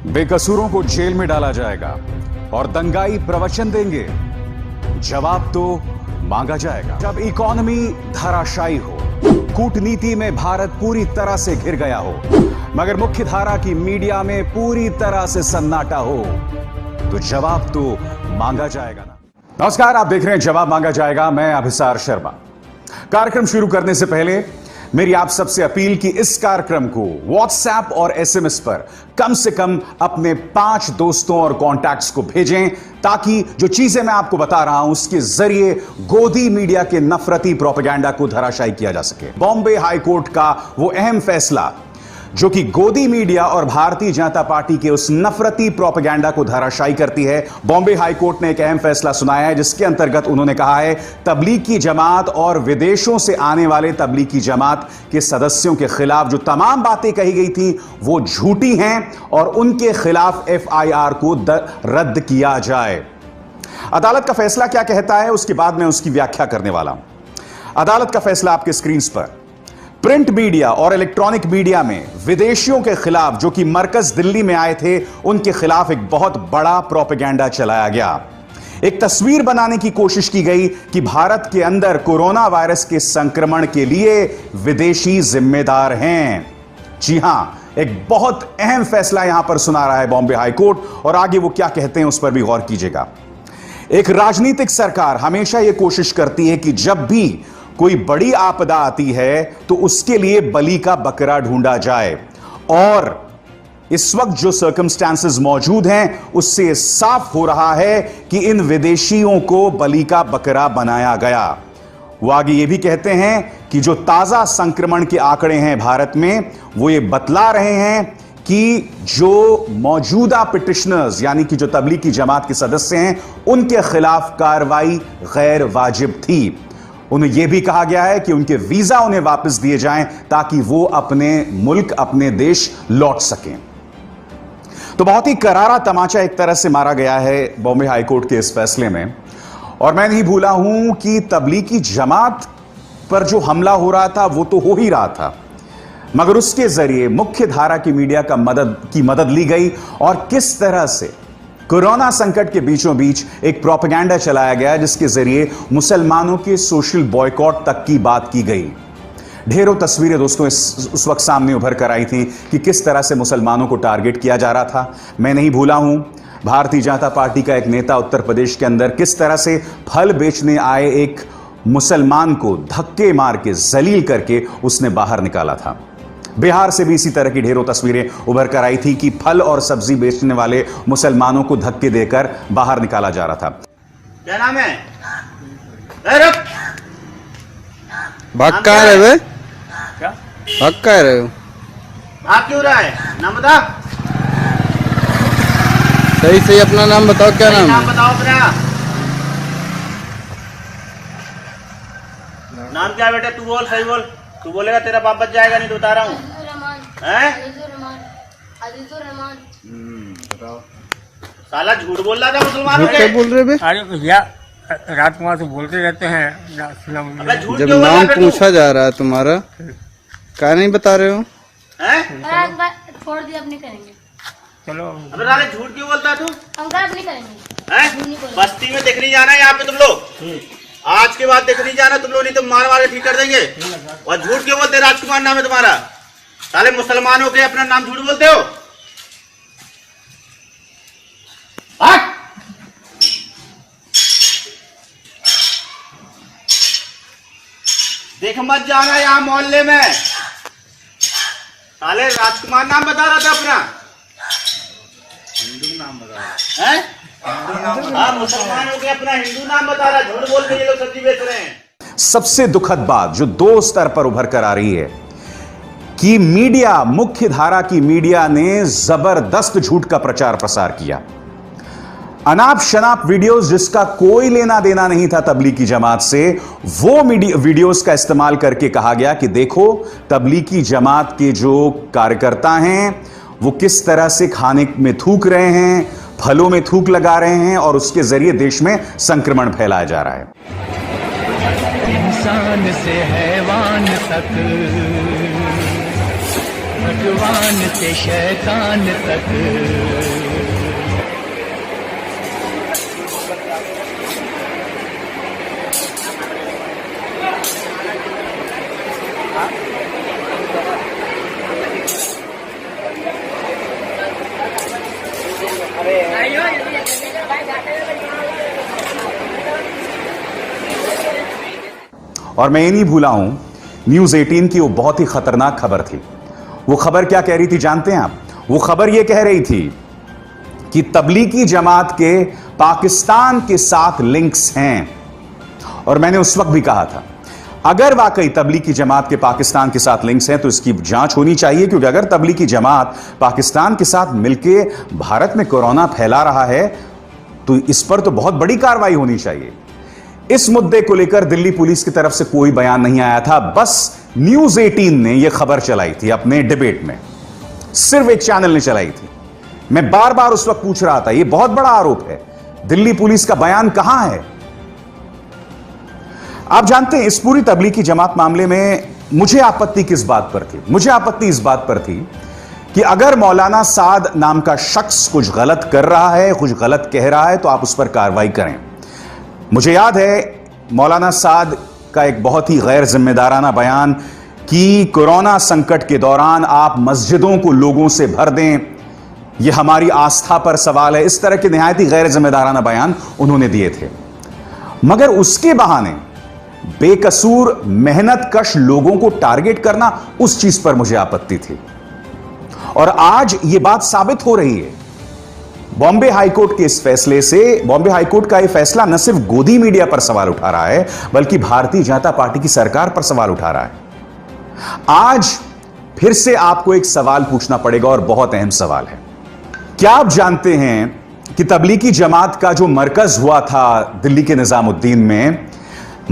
बेकसूरों को जेल में डाला जाएगा और दंगाई प्रवचन देंगे, जवाब तो मांगा जाएगा। जब इकोनॉमी धराशायी हो, कूटनीति में भारत पूरी तरह से घिर गया हो, मगर मुख्य धारा की मीडिया में पूरी तरह से सन्नाटा हो, तो जवाब तो मांगा जाएगा ना। नमस्कार, आप देख रहे हैं जवाब मांगा जाएगा। मैं अभिसार शर्मा। कार्यक्रम शुरू करने से पहले मेरी आप सबसे अपील कि इस कार्यक्रम को व्हाट्सएप और एसएमएस पर कम से कम अपने 5 दोस्तों और कॉन्टैक्ट्स को भेजें, ताकि जो चीजें मैं आपको बता रहा हूं उसके जरिए गोदी मीडिया के नफरती प्रोपेगेंडा को धराशायी किया जा सके। बॉम्बे हाई कोर्ट का वो अहम फैसला जो कि गोदी मीडिया और भारतीय जनता पार्टी के उस नफरती प्रोपेगेंडा को धराशायी करती है। बॉम्बे हाई कोर्ट ने एक अहम फैसला सुनाया है, जिसके अंतर्गत उन्होंने कहा है तबलीगी जमात और विदेशों से आने वाले तबलीगी जमात के सदस्यों के खिलाफ जो तमाम बातें कही गई थी वो झूठी हैं और उनके खिलाफ एफआईआर को रद्द किया जाए। अदालत का फैसला क्या कहता है उसके बाद मैं उसकी व्याख्या करने वाला हूं। अदालत का फैसला आपके स्क्रीन पर। प्रिंट मीडिया और इलेक्ट्रॉनिक मीडिया में विदेशियों के खिलाफ जो कि मरकज दिल्ली में आए थे, उनके खिलाफ एक बहुत बड़ा प्रोपेगेंडा चलाया गया। एक तस्वीर बनाने की कोशिश की गई कि भारत के अंदर कोरोना वायरस के संक्रमण के लिए विदेशी जिम्मेदार हैं। जी हां, एक बहुत अहम फैसला यहां पर सुना रहा है बॉम्बे हाई कोर्ट, और आगे वो क्या कहते हैं उस पर भी गौर कीजिएगा। एक राजनीतिक सरकार हमेशा यह कोशिश करती है कि जब भी कोई बड़ी आपदा आती है तो उसके लिए बलि का बकरा ढूंढा जाए, और इस वक्त जो सर्कमस्टांसेस मौजूद हैं उससे साफ हो रहा है कि इन विदेशियों को बलि का बकरा बनाया गया। वो आगे ये भी कहते हैं कि जो ताजा संक्रमण के आंकड़े हैं भारत में, वो ये बतला रहे हैं कि जो मौजूदा पिटिशनर्स यानी कि जो तबलीगी जमात के सदस्य हैं, उनके खिलाफ कार्रवाई गैर वाजिब थी। उन्हें यह भी कहा गया है कि उनके वीजा उन्हें वापस दिए जाएं ताकि वो अपने मुल्क, अपने देश लौट सकें। तो बहुत ही करारा तमाचा एक तरह से मारा गया है बॉम्बे हाई कोर्ट के इस फैसले में। और मैं नहीं भूला हूं कि तबलीगी जमात पर जो हमला हो रहा था वो तो हो ही रहा था, मगर उसके जरिए मुख्य धारा की मीडिया की मदद ली गई, और किस तरह से कोरोना संकट के बीचों बीच एक प्रोपेगेंडा चलाया गया जिसके जरिए मुसलमानों के सोशल बॉयकॉट तक की बात की गई। ढेरों तस्वीरें दोस्तों उस वक्त सामने उभर कर आई थी कि किस तरह से मुसलमानों को टारगेट किया जा रहा था। मैं नहीं भूला हूं भारतीय जनता पार्टी का एक नेता उत्तर प्रदेश के अंदर किस तरह से फल बेचने आए एक मुसलमान को धक्के मार के जलील करके उसने बाहर निकाला था। बिहार से भी इसी तरह की ढेरों तस्वीरें उभर कर आई थी कि फल और सब्जी बेचने वाले मुसलमानों को धक्के देकर बाहर निकाला जा रहा था। क्या नाम है? भाग कहाँ रहे वे? क्या भाग कहाँ रहे हो? भाग क्यों रहा है? नाम बता। सही सही अपना नाम बताओ। क्या नाम नाम है? बताओ अपना। नाम क्या है बेटा? तू बोल, सही बोल। तू बोलेगा तेरा बाप बच जाएगा, नहीं तो बता रहा हूँ। बताओ। साला झूठ बोल रहा था मुसलमानों क्या के। बोल रहे बे? अरे भैया, रात कुमार से बोलते रहते हैं। अबे झूठ जब क्यों बोल रहा नाम है तू? पूछा जा रहा है तुम्हारा, क्या नहीं बता रहे हो? हैं? छोड़ दिया, अब नहीं करेंगे। चलो, अबे साले झूठ क्यों बोलता है तू? अंकल अब नहीं करेंगे। हैं? बस्ती में दिख नहीं जाना है यहाँ पे तुम लोग। आज के बाद दिख नहीं जाना तुम लोग, नहीं तो मार मार के ठीक कर देंगे। और झूठ क्यों बोलते? राजकुमार नाम है तुम्हारा। साले मुसलमानों के अपना नाम झूठ बोलते हो। हट! देख मत जाना यहाँ मोहल्ले में। साले राजकुमार नाम बता रहा था अपना। हिंदू नाम बता रहा है? हाँ, मुसलमानों के अपना हिंदू नाम बता रहा। झूठ बोल के ये लोग सब्जी बेच रहे हैं। सबसे दुखद बात जो 2 स्तर पर उभर कर आ रही है कि मीडिया, मुख्य धारा की मीडिया ने जबरदस्त झूठ का प्रचार प्रसार किया। अनाप शनाप वीडियोस जिसका कोई लेना देना नहीं था तबलीगी जमात से, वो वीडियोस का इस्तेमाल करके कहा गया कि देखो तबलीगी जमात के जो कार्यकर्ता हैं वो किस तरह से खाने में थूक रहे हैं, फलों में थूक लगा रहे हैं, और उसके जरिए देश में संक्रमण फैलाया जा रहा है। इंसान से हैवान तक भगवान से शैतान तक। और मैं ये नहीं भूला हूं, न्यूज 18 की वो बहुत ही खतरनाक खबर थी। वो खबर क्या कह रही थी जानते हैं आप? वो खबर ये कह रही थी कि तबलीगी जमात के पाकिस्तान के साथ लिंक्स हैं। और मैंने उस वक्त भी कहा था, अगर वाकई तबलीगी जमात के पाकिस्तान के साथ लिंक्स हैं तो इसकी जांच होनी चाहिए, क्योंकि अगर तबलीगी जमात पाकिस्तान के साथ मिलके भारत में कोरोना फैला रहा है तो इस पर तो बहुत बड़ी कार्रवाई होनी चाहिए। इस मुद्दे को लेकर दिल्ली पुलिस की तरफ से कोई बयान नहीं आया था, बस न्यूज 18 ने यह खबर चलाई थी अपने डिबेट में, सिर्फ एक चैनल ने चलाई थी। मैं बार बार उस वक्त पूछ रहा था, यह बहुत बड़ा आरोप है, दिल्ली पुलिस का बयान कहां है? आप जानते हैं, इस पूरी तबलीगी जमात मामले में मुझे आपत्ति किस बात पर थी? मुझे आपत्ति इस बात पर थी कि अगर मौलाना साद नाम का शख्स कुछ गलत कर रहा है, कुछ गलत कह रहा है, तो आप उस पर कार्रवाई करें। मुझे याद है मौलाना साद का एक बहुत ही गैर जिम्मेदाराना बयान कि कोरोना संकट के दौरान आप मस्जिदों को लोगों से भर दें, यह हमारी आस्था पर सवाल है। इस तरह के निहायत ही गैर जिम्मेदाराना बयान उन्होंने दिए थे। मगर उसके बहाने बेकसूर मेहनत कश लोगों को टारगेट करना, उस चीज पर मुझे आपत्ति थी। और आज यह बात साबित हो रही है। बॉम्बे हाईकोर्ट के इस फैसले से, बॉम्बे हाईकोर्ट का यह फैसला न सिर्फ गोदी मीडिया पर सवाल उठा रहा है, बल्कि भारतीय जनता पार्टी की सरकार पर सवाल उठा रहा है। आज फिर से आपको एक सवाल पूछना पड़ेगा, और बहुत अहम सवाल है। क्या आप जानते हैं कि तबलीगी जमात का जो मरकज हुआ था दिल्ली के निजामुद्दीन में,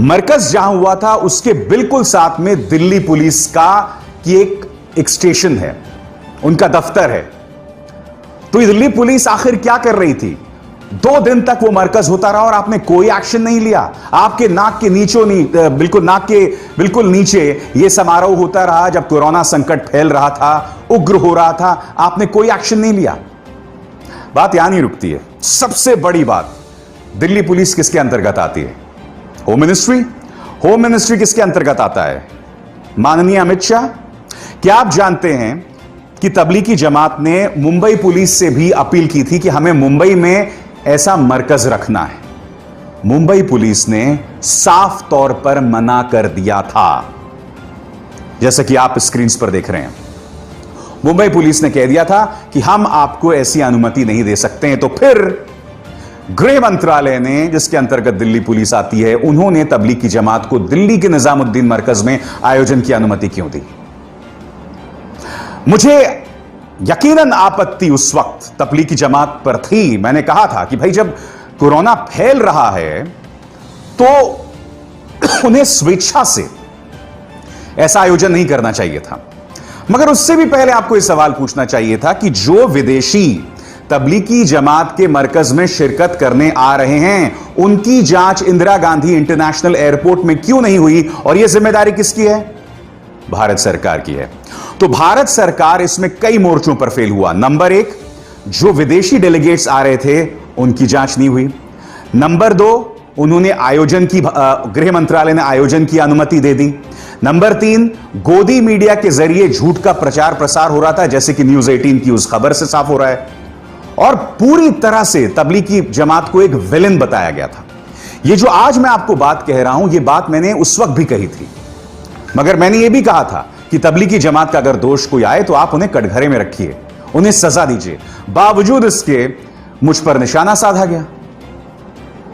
मरकज जहां हुआ था उसके बिल्कुल साथ में दिल्ली पुलिस का की एक स्टेशन है, उनका दफ्तर है। तो ये दिल्ली पुलिस आखिर क्या कर रही थी? 2 दिन तक वो मरकज होता रहा और आपने कोई एक्शन नहीं लिया। आपके नाक के नीचों बिल्कुल नाक के बिल्कुल नीचे ये समारोह होता रहा जब कोरोना संकट फैल रहा था, उग्र हो रहा था, आपने कोई एक्शन नहीं लिया। बात यहां नहीं रुकती है। सबसे बड़ी बात, दिल्ली पुलिस किसके अंतर्गत आती है? Home ministry. होम मिनिस्ट्री किसके अंतर्गत आता है? माननीय अमित शाह। क्या आप जानते हैं कि तबलीगी जमात ने मुंबई पुलिस से भी अपील की थी कि हमें मुंबई में ऐसा मरकज रखना है? मुंबई पुलिस ने साफ तौर पर मना कर दिया था, जैसे कि आप स्क्रीन पर देख रहे हैं। मुंबई पुलिस ने कह दिया था कि हम आपको ऐसी अनुमति नहीं दे सकते हैं। तो फिर गृह मंत्रालय ने, जिसके अंतर्गत दिल्ली पुलिस आती है, उन्होंने तबलीगी जमात को दिल्ली के निजामुद्दीन मरकज में आयोजन की अनुमति क्यों दी? मुझे यकीनन आपत्ति उस वक्त तबलीगी जमात पर थी। मैंने कहा था कि भाई, जब कोरोना फैल रहा है तो उन्हें स्वेच्छा से ऐसा आयोजन नहीं करना चाहिए था। मगर उससे भी पहले आपको यह सवाल पूछना चाहिए था कि जो विदेशी तबलीगी जमात के मरकज में शिरकत करने आ रहे हैं, उनकी जांच इंदिरा गांधी इंटरनेशनल एयरपोर्ट में क्यों नहीं हुई? और यह जिम्मेदारी किसकी है? भारत सरकार की है। तो भारत सरकार इसमें कई मोर्चों पर फेल हुआ। नंबर 1, जो विदेशी डेलीगेट्स आ रहे थे उनकी जांच नहीं हुई। नंबर 2, उन्होंने आयोजन की, गृह मंत्रालय ने आयोजन की अनुमति दे दी। नंबर 3, गोदी मीडिया के जरिए झूठ का प्रचार प्रसार हो रहा था, जैसे कि न्यूज 18 की उस खबर से साफ हो रहा है। और पूरी तरह से तबलीगी जमात को एक विलेन बताया गया था। यह जो आज मैं आपको बात कह रहा हूं, यह बात मैंने उस वक्त भी कही थी। मगर मैंने यह भी कहा था कि तबलीगी जमात का अगर दोष कोई आए तो आप उन्हें कटघरे में रखिए, उन्हें सजा दीजिए। बावजूद इसके मुझ पर निशाना साधा गया।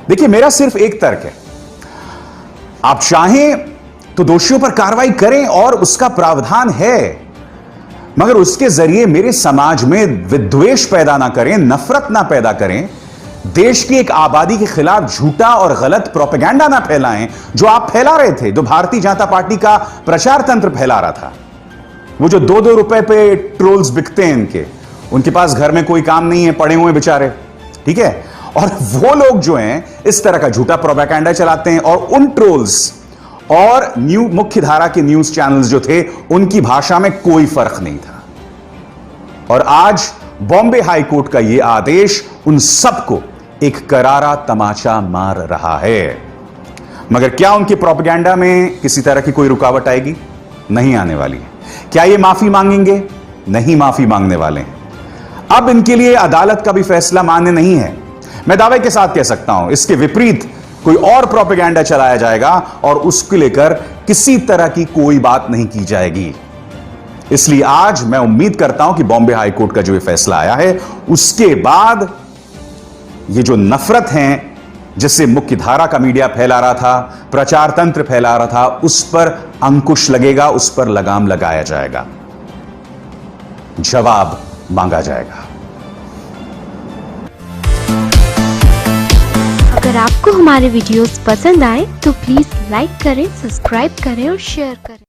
देखिए, मेरा सिर्फ एक तर्क है, आप चाहें तो दोषियों पर कार्रवाई करें और उसका प्रावधान है, मगर उसके जरिए मेरे समाज में विद्वेष पैदा ना करें, नफरत ना पैदा करें, देश की एक आबादी के खिलाफ झूठा और गलत प्रोपेगेंडा ना फैलाएं, जो आप फैला रहे थे, जो भारतीय जनता पार्टी का प्रचार तंत्र फैला रहा था। वो जो 2-2 रुपए पे ट्रोल्स बिकते हैं, उनके पास घर में कोई काम नहीं है, पड़े हुए बेचारे, ठीक है, और वो लोग जो हैं इस तरह का झूठा प्रोपेगेंडा चलाते हैं। और उन ट्रोल्स और मुख्य धारा के न्यूज चैनल्स जो थे, उनकी भाषा में कोई फर्क नहीं था। और आज बॉम्बे हाई कोर्ट का यह आदेश उन सबको एक करारा तमाचा मार रहा है। मगर क्या उनके प्रोपेगेंडा में किसी तरह की कोई रुकावट आएगी? नहीं आने वाली है। क्या ये माफी मांगेंगे? नहीं माफी मांगने वाले हैं। अब इनके लिए अदालत का भी फैसला मान्य नहीं है। मैं दावे के साथ कह सकता हूं, इसके विपरीत कोई और प्रोपेगेंडा चलाया जाएगा और उसको लेकर किसी तरह की कोई बात नहीं की जाएगी। इसलिए आज मैं उम्मीद करता हूं कि बॉम्बे हाई कोर्ट का जो ये फैसला आया है, उसके बाद ये जो नफरत है जिससे मुख्य धारा का मीडिया फैला रहा था, प्रचार तंत्र फैला रहा था, उस पर अंकुश लगेगा, उस पर लगाम लगाया जाएगा, जवाब मांगा जाएगा। अगर आपको हमारे वीडियोस पसंद आए तो प्लीज लाइक करें, सब्सक्राइब करें और शेयर करें।